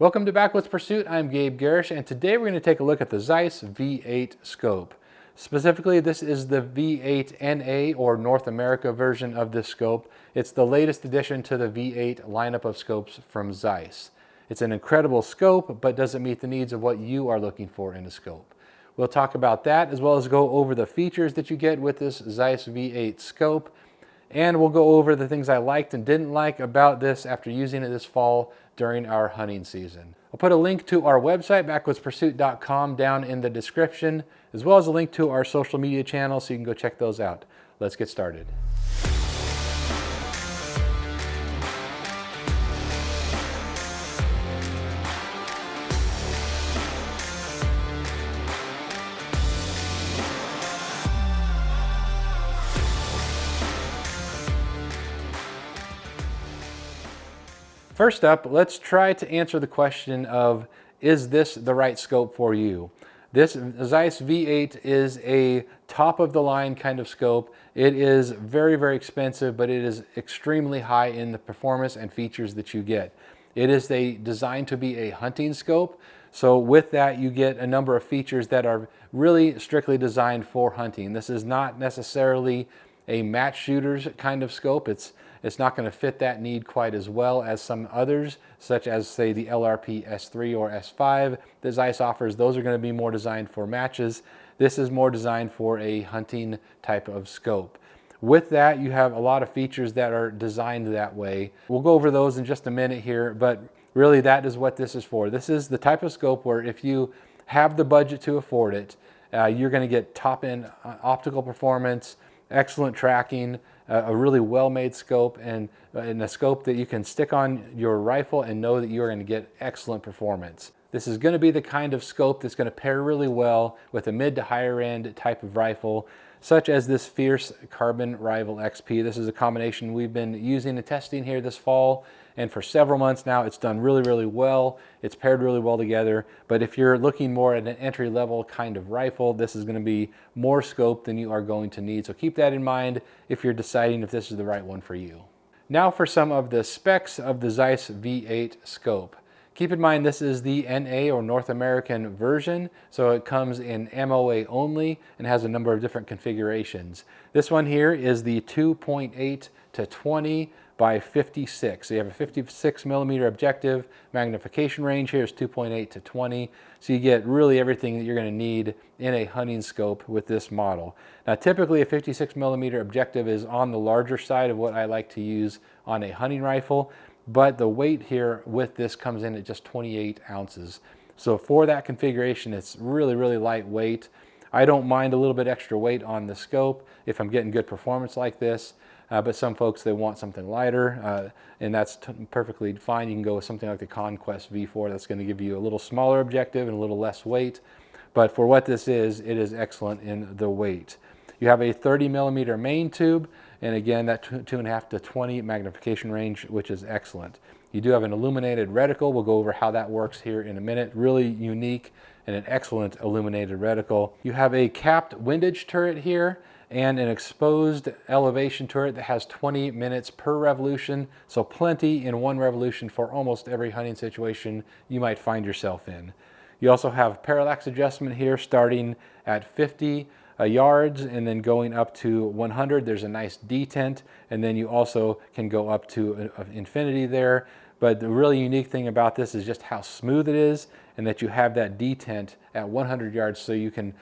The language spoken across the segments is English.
Welcome to Backwoods Pursuit. I'm Gabe Garish, and today we're going to take a look at the Zeiss V8 scope. Specifically, this is the V8 NA or North America version of this scope. It's the latest addition to the V8 lineup of scopes from Zeiss. It's an incredible scope, but doesn't meet the needs of what you are looking for in a scope. We'll talk about that as well as go over the features that you get with this Zeiss V8 scope. And we'll go over the things I liked and didn't like about this after using it this fall during our hunting season. I'll put a link to our website, backwoodsPursuit.com, down in the description, as well as a link to our social media channels so you can go check those out. Let's get started. First up, let's try to answer the question of, is this the right scope for you? This Zeiss V8 is a top-of-the-line kind of scope. It is very, very expensive, but it is extremely high in the performance and features that you get. It is designed to be a hunting scope, so with that you get a number of features that are really strictly designed for hunting. This is not necessarily a match shooter's kind of scope. It's not going to fit that need quite as well as some others, such as, say, the LRP S3 or S5 that Zeiss offers. Those are going to be more designed for matches. This is more designed for a hunting type of scope. With that, you have a lot of features that are designed that way. We'll go over those in just a minute here, but really that is what this is for. This is the type of scope where if you have the budget to afford it, you're going to get top-end optical performance, excellent tracking, a really well-made scope, and a scope that you can stick on your rifle and know that you're going to get excellent performance. This is going to be the kind of scope that's going to pair really well with a mid to higher end type of rifle, such as this Fierce Carbon Rival XP. This is a combination we've been using and testing here this fall, and for several months now it's done really, really well. It's paired really well together, but if you're looking more at an entry-level kind of rifle, this is going to be more scope than you are going to need. So keep that in mind if you're deciding if this is the right one for you. Now for some of the specs of the Zeiss V8 scope. Keep in mind this is the NA or North American version, so it comes in MOA only and has a number of different configurations. This one here is the 2.8 to 20 by 56. So you have a 56 millimeter objective. Magnification range here is 2.8 to 20. So you get really everything that you're going to need in a hunting scope with this model. Now typically a 56 millimeter objective is on the larger side of what I like to use on a hunting rifle, but the weight here with this comes in at just 28 ounces. So for that configuration, it's really, really lightweight. I don't mind a little bit extra weight on the scope if I'm getting good performance like this, but some folks, they want something lighter, and that's perfectly fine. You can go with something like the Conquest V4 that's going to give you a little smaller objective and a little less weight, but for what this is, it is excellent in the weight. You have a 30 millimeter main tube, and again, that 2.5 to 20 magnification range, which is excellent. You do have an illuminated reticle. We'll go over how that works here in a minute. Really unique and an excellent illuminated reticle. You have a capped windage turret here and an exposed elevation turret that has 20 minutes per revolution, so plenty in one revolution for almost every hunting situation you might find yourself in. You also have parallax adjustment here starting at 50 yards and then going up to 100. There's a nice detent, and then you also can go up to infinity there. But the really unique thing about this is just how smooth it is, and that you have that detent at 100 yards, so you can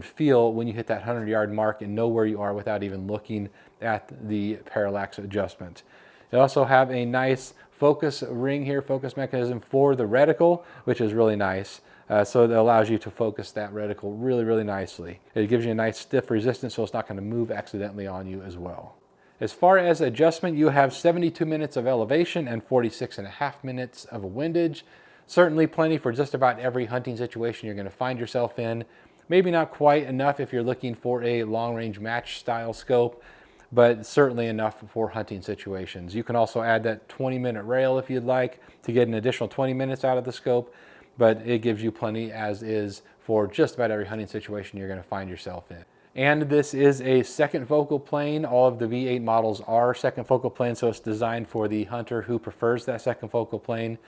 feel when you hit that 100-yard mark and know where you are without even looking at the parallax adjustment. You also have a nice focus ring here, focus mechanism for the reticle, which is really nice. So it allows you to focus that reticle really, really nicely. It gives you a nice stiff resistance, so it's not going to move accidentally on you as well. As far as adjustment, you have 72 minutes of elevation and 46.5 minutes of windage. Certainly plenty for just about every hunting situation you're going to find yourself in. Maybe not quite enough if you're looking for a long-range match style scope, but certainly enough for hunting situations. You can also add that 20-minute rail if you'd like to get an additional 20 minutes out of the scope, but it gives you plenty as is for just about every hunting situation you're going to find yourself in. And this is a second focal plane. All of the V8 models are second focal plane, so it's designed for the hunter who prefers that second focal plane.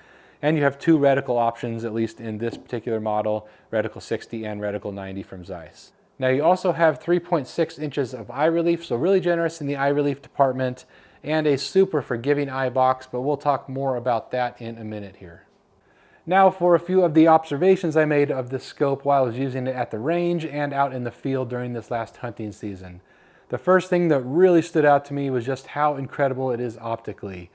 And you have two reticle options, at least in this particular model, reticle 60 and reticle 90 from Zeiss. Now you also have 3.6 inches of eye relief, so really generous in the eye relief department, and a super forgiving eye box, but we'll talk more about that in a minute here. Now for a few of the observations I made of this scope while I was using it at the range and out in the field during this last hunting season. The first thing that really stood out to me was just how incredible it is optically.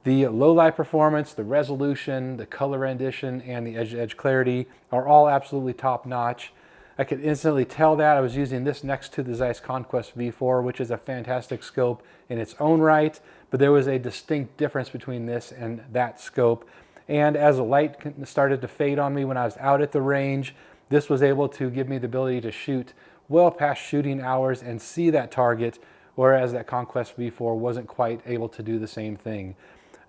The low light performance, the resolution, the color rendition, and the edge-to-edge clarity are all absolutely top notch. I could instantly tell that. I was using this next to the Zeiss Conquest V4, which is a fantastic scope in its own right, but there was a distinct difference between this and that scope. And as the light started to fade on me when I was out at the range, this was able to give me the ability to shoot well past shooting hours and see that target, whereas that Conquest V4 wasn't quite able to do the same thing.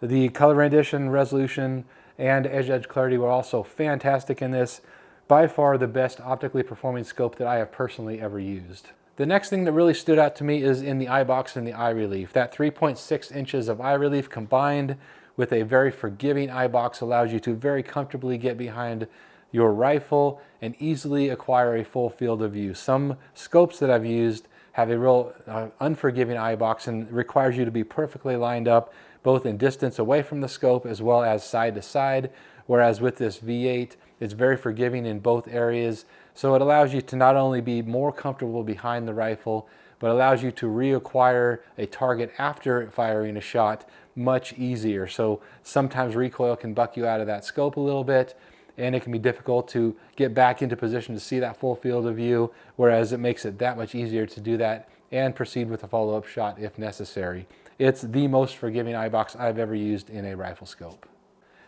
The color rendition, resolution, and edge-to-edge clarity were also fantastic in this. By far the best optically performing scope that I have personally ever used. The next thing that really stood out to me is in the eye box and the eye relief. That 3.6 inches of eye relief combined with a very forgiving eye box allows you to very comfortably get behind your rifle and easily acquire a full field of view. Some scopes that I've used have a real unforgiving eye box and requires you to be perfectly lined up both in distance away from the scope as well as side to side, whereas with this V8 it's very forgiving in both areas. So it allows you to not only be more comfortable behind the rifle, but allows you to reacquire a target after firing a shot much easier. So sometimes recoil can buck you out of that scope a little bit, and it can be difficult to get back into position to see that full field of view, whereas it makes it that much easier to do that and proceed with a follow-up shot if necessary. It's the most forgiving eye box I've ever used in a rifle scope.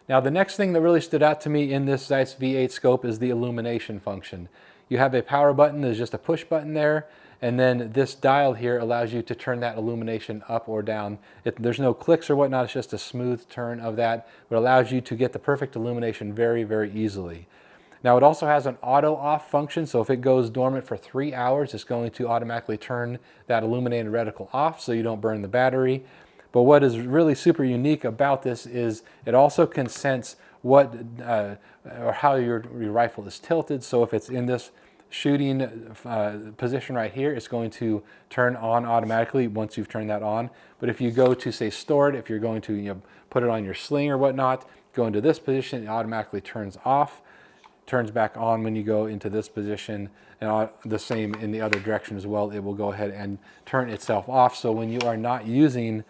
Now the next thing that really stood out to me in this Zeiss V8 scope is the illumination function. You have a power button, there's just a push button there, and then this dial here allows you to turn that illumination up or down. There's no clicks or whatnot, it's just a smooth turn of that, but allows you to get the perfect illumination very, very easily. Now it also has an auto off function, so if it goes dormant for 3 hours, it's going to automatically turn that illuminated reticle off so you don't burn the battery. But what is really super unique about this is it also can sense what or how your rifle is tilted. So if it's in this shooting position right here, it's going to turn on automatically once you've turned that on. But if you go to say stored, if you're going to put it on your sling or whatnot, go into this position, it automatically turns off, turns back on when you go into this position, and the same in the other direction as well. It will go ahead and turn itself off. So when you are not using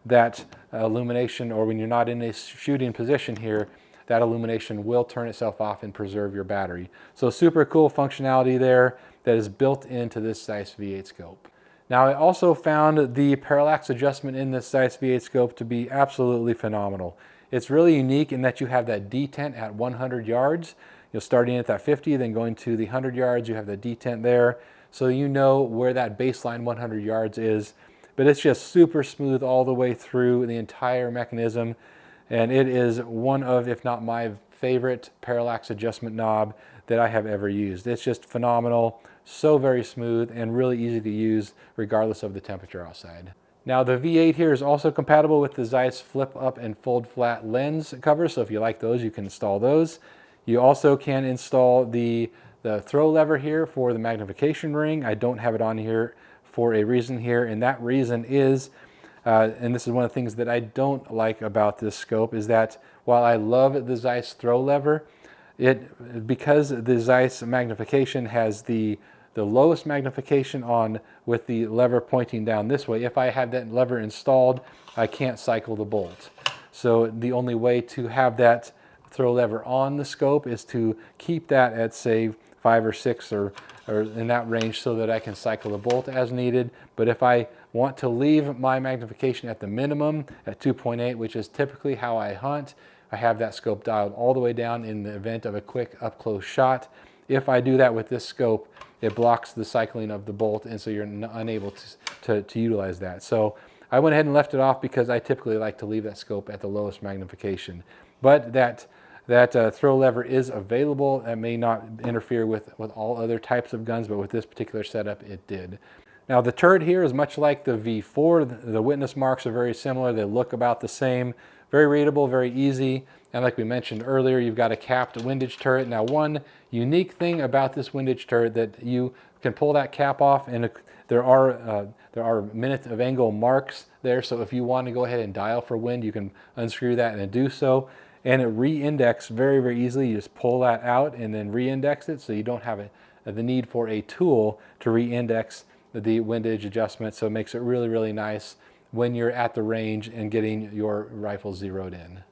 that illumination, or when you're not in a shooting position here, that illumination will turn itself off and preserve your battery. So super cool functionality there that is built into this Zeiss V8 scope. Now I also found the parallax adjustment in this Zeiss V8 scope to be absolutely phenomenal. It's really unique in that you have that detent at 100 yards. You're starting at that 50, then going to the 100 yards, you have the detent there. So you know where that baseline 100 yards is. But it's just super smooth all the way through the entire mechanism. And it is one of, if not my favorite parallax adjustment knob that I have ever used. It's just phenomenal, so very smooth and really easy to use regardless of the temperature outside. Now the V8 here is also compatible with the Zeiss flip up and fold flat lens covers. So if you like those, you can install those. You also can install the throw lever here for the magnification ring. I don't have it on here for a reason here, and that reason is, and this is one of the things that I don't like about this scope, is that while I love the Zeiss throw lever, because the Zeiss magnification has the lowest magnification on with the lever pointing down this way, if I have that lever installed, I can't cycle the bolt. So the only way to have that throw lever on the scope is to keep that at say 5 or 6 or in that range so that I can cycle the bolt as needed. But if I want to leave my magnification at the minimum at 2.8, which is typically how I hunt, I have that scope dialed all the way down in the event of a quick up close shot. If I do that with this scope, it blocks the cycling of the bolt, and so you're unable to utilize that. So I went ahead and left it off because I typically like to leave that scope at the lowest magnification. But that throw lever is available. That may not interfere with all other types of guns, but with this particular setup, it did. Now the turret here is much like the V4. The witness marks are very similar. They look about the same, Very readable, very easy. And like we mentioned earlier, you've got a capped windage turret. Now, one unique thing about this windage turret that you can pull that cap off, and there are minute of angle marks there. So if you want to go ahead and dial for wind, you can unscrew that and do so. And it re-indexes very, very easily. You just pull that out and then re-index it, so you don't have the need for a tool to re-index the windage adjustment. So it makes it really, really nice when you're at the range and getting your rifle zeroed in.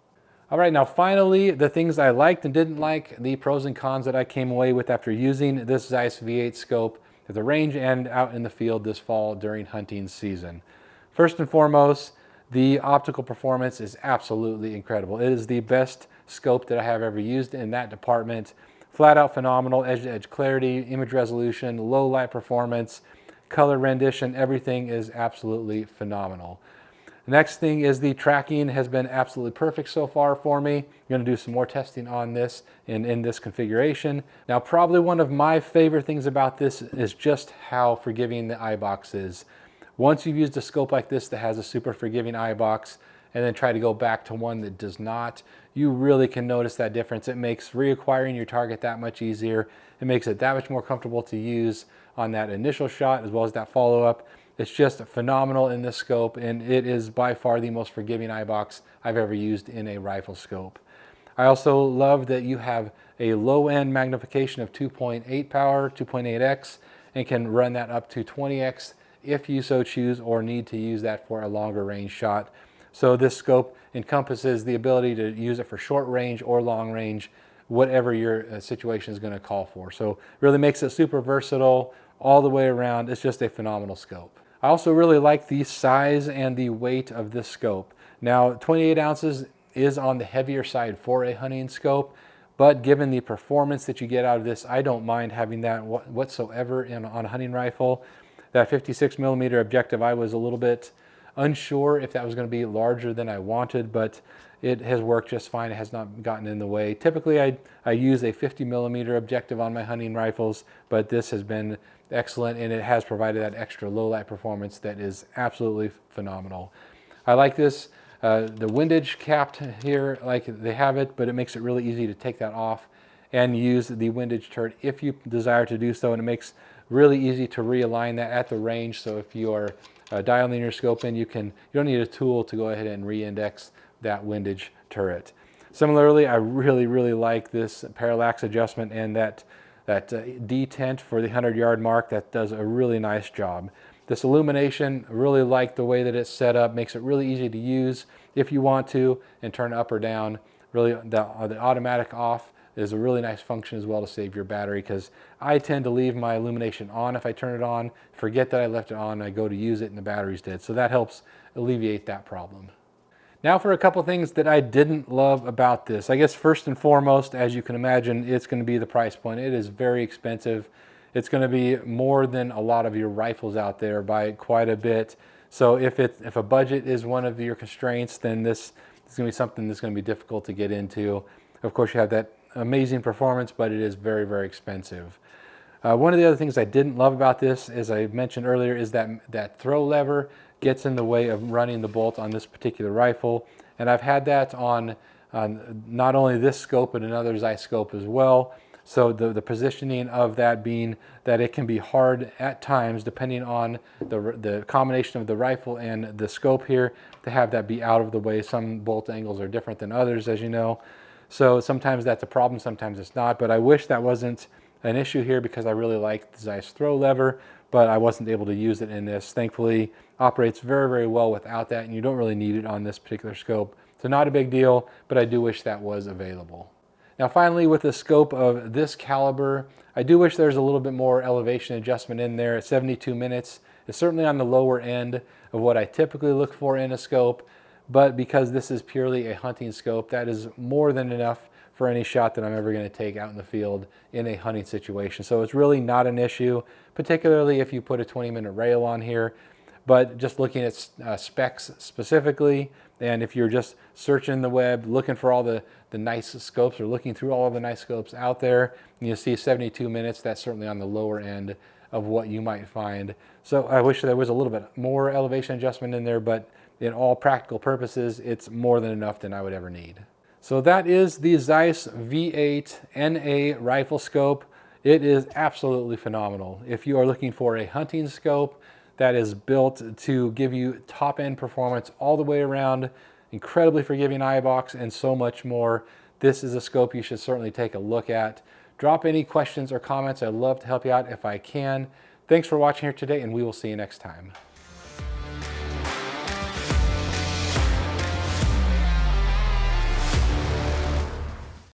All right, now finally, the things I liked and didn't like, the pros and cons that I came away with after using this Zeiss V8 scope at the range and out in the field this fall during hunting season. First and foremost, the optical performance is absolutely incredible. It is the best scope that I have ever used in that department. Flat out phenomenal, edge-to-edge clarity, image resolution, low light performance, color rendition, everything is absolutely phenomenal. The next thing is the tracking has been absolutely perfect so far for me. I'm going to do some more testing on this in this configuration. Now, probably one of my favorite things about this is just how forgiving the eye box is. Once you've used a scope like this that has a super forgiving eye box and then try to go back to one that does not, you really can notice that difference. It makes reacquiring your target that much easier. It makes it that much more comfortable to use on that initial shot as well as that follow-up. It's just phenomenal in this scope, and it is by far the most forgiving eye box I've ever used in a rifle scope. I also love that you have a low-end magnification of 2.8 power, 2.8x, and can run that up to 20x if you so choose or need to use that for a longer range shot. So this scope encompasses the ability to use it for short range or long range, whatever your situation is going to call for. So really makes it super versatile all the way around. It's just a phenomenal scope. I also really like the size and the weight of this scope. Now, 28 ounces is on the heavier side for a hunting scope, but given the performance that you get out of this, I don't mind having that whatsoever on a hunting rifle. That 56mm objective, I was a little bit unsure if that was going to be larger than I wanted, but it has worked just fine. It has not gotten in the way. Typically, I use a 50mm objective on my hunting rifles, but this has been excellent, and it has provided that extra low light performance that is absolutely phenomenal. I like this. The windage capped here, like they have it, but it makes it really easy to take that off and use the windage turret if you desire to do so, and it makes really easy to realign that at the range. So if you are dialing your scope in, you don't need a tool to go ahead and re-index that windage turret. Similarly, I really like this parallax adjustment and that detent for the 100-yard mark. That does a really nice job. This illumination, really like the way that it's set up, makes it really easy to use if you want to and turn up or down. Really, the automatic off is a really nice function as well to save your battery, because I tend to leave my illumination on if I turn it on, forget that I left it on, and I go to use it and the battery's dead. So that helps alleviate that problem. Now for a couple things that I didn't love about this. I guess first and foremost, as you can imagine, it's going to be the price point. It is very expensive. It's going to be more than a lot of your rifles out there by quite a bit. So if a budget is one of your constraints, then this is going to be something that's going to be difficult to get into. Of course, you have that amazing performance, but it is very expensive. One of the other things I didn't love about this, as I mentioned earlier, is that throw lever gets in the way of running the bolt on this particular rifle. And I've had that on not only this scope, but another Zeiss scope as well. So the positioning of that being that it can be hard at times, depending on the combination of the rifle and the scope here, to have that be out of the way. Some bolt angles are different than others, as you know. So sometimes that's a problem, sometimes it's not. But I wish that wasn't an issue here, because I really like the Zeiss throw lever, but I wasn't able to use it in this. Thankfully, operates very well without that, and you don't really need it on this particular scope. So not a big deal, but I do wish that was available. Now finally, with a scope of this caliber, I do wish there's a little bit more elevation adjustment in there. At 72 minutes, it's certainly on the lower end of what I typically look for in a scope, but because this is purely a hunting scope, that is more than enough for any shot that I'm ever going to take out in the field in a hunting situation. So it's really not an issue, particularly if you put a 20-minute rail on here. But just looking at specs specifically, and if you're just searching the web, looking for all the nice scopes, or looking through all of the nice scopes out there, and you'll see 72 minutes, that's certainly on the lower end of what you might find. So I wish there was a little bit more elevation adjustment in there, but in all practical purposes, it's more than enough than I would ever need. So that is the Zeiss V8 NA rifle scope. It is absolutely phenomenal. If you are looking for a hunting scope that is built to give you top-end performance all the way around, incredibly forgiving eye box, and so much more, this is a scope you should certainly take a look at. Drop any questions or comments. I'd love to help you out if I can. Thanks for watching here today, and we will see you next time.